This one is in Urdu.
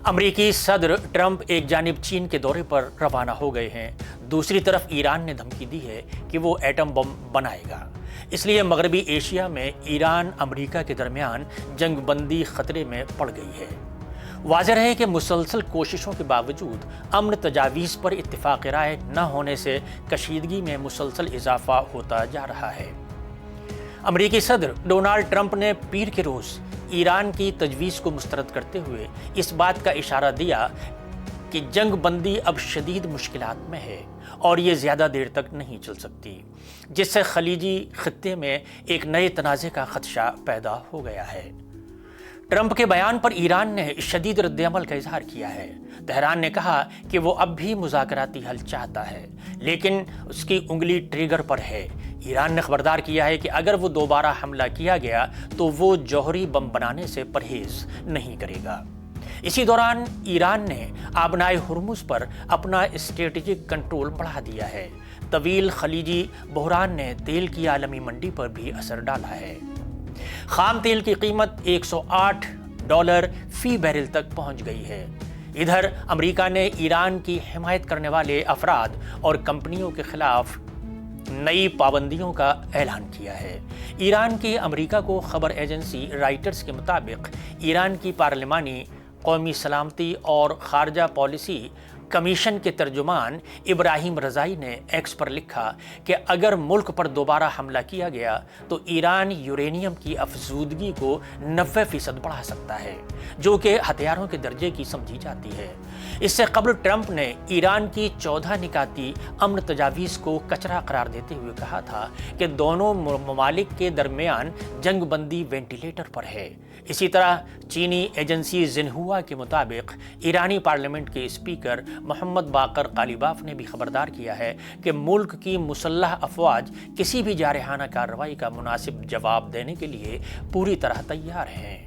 امریکی صدر ٹرمپ ایک جانب چین کے دورے پر روانہ ہو گئے ہیں، دوسری طرف ایران نے دھمکی دی ہے کہ وہ ایٹم بم بنائے گا۔ اس لیے مغربی ایشیا میں ایران امریکہ کے درمیان جنگ بندی خطرے میں پڑ گئی ہے۔ واضح ہے کہ مسلسل کوششوں کے باوجود امن تجاویز پر اتفاق رائے نہ ہونے سے کشیدگی میں مسلسل اضافہ ہوتا جا رہا ہے۔ امریکی صدر ڈونالڈ ٹرمپ نے پیر کے روز ایران کی تجویز کو مسترد کرتے ہوئے اس بات کا اشارہ دیا کہ جنگ بندی اب شدید مشکلات میں ہے اور یہ زیادہ دیر تک نہیں چل سکتی، جس سے خلیجی خطے میں ایک نئے تنازع کا خدشہ پیدا ہو گیا ہے۔ ٹرمپ کے بیان پر ایران نے شدید رد عمل کا اظہار کیا ہے۔ تہران نے کہا کہ وہ اب بھی مذاکراتی حل چاہتا ہے، لیکن اس کی انگلی ٹریگر پر ہے۔ ایران نے خبردار کیا ہے کہ اگر وہ دوبارہ حملہ کیا گیا تو وہ جوہری بم بنانے سے پرہیز نہیں کرے گا۔ اسی دوران ایران نے آبنائے ہرمز پر اپنا اسٹریٹجک کنٹرول بڑھا دیا ہے۔ طویل خلیجی بحران نے تیل کی عالمی منڈی پر بھی اثر ڈالا ہے۔ خام تیل کی قیمت $108 فی بیرل تک پہنچ گئی ہے۔ ادھر امریکہ نے ایران کی حمایت کرنے والے افراد اور کمپنیوں کے خلاف نئی پابندیوں کا اعلان کیا ہے۔ ایران کی امریکہ کو خبر ایجنسی رائٹرز کے مطابق ایران کی پارلیمانی قومی سلامتی اور خارجہ پالیسی کمیشن کے ترجمان ابراہیم رضائی نے ایکس پر لکھا کہ اگر ملک پر دوبارہ حملہ کیا گیا تو ایران یورینیم کی افزودگی کو 90% بڑھا سکتا ہے، جو کہ ہتھیاروں کے درجے کی سمجھی جاتی ہے۔ اس سے قبل ٹرمپ نے ایران کی 14 نکاتی امن تجاویز کو کچرا قرار دیتے ہوئے کہا تھا کہ دونوں ممالک کے درمیان جنگ بندی وینٹیلیٹر پر ہے۔ اسی طرح چینی ایجنسی زنہوا کے مطابق ایرانی پارلیمنٹ کے اسپیکر محمد باقر قالیباف نے بھی خبردار کیا ہے کہ ملک کی مسلح افواج کسی بھی جارحانہ کارروائی کا مناسب جواب دینے کے لیے پوری طرح تیار ہیں۔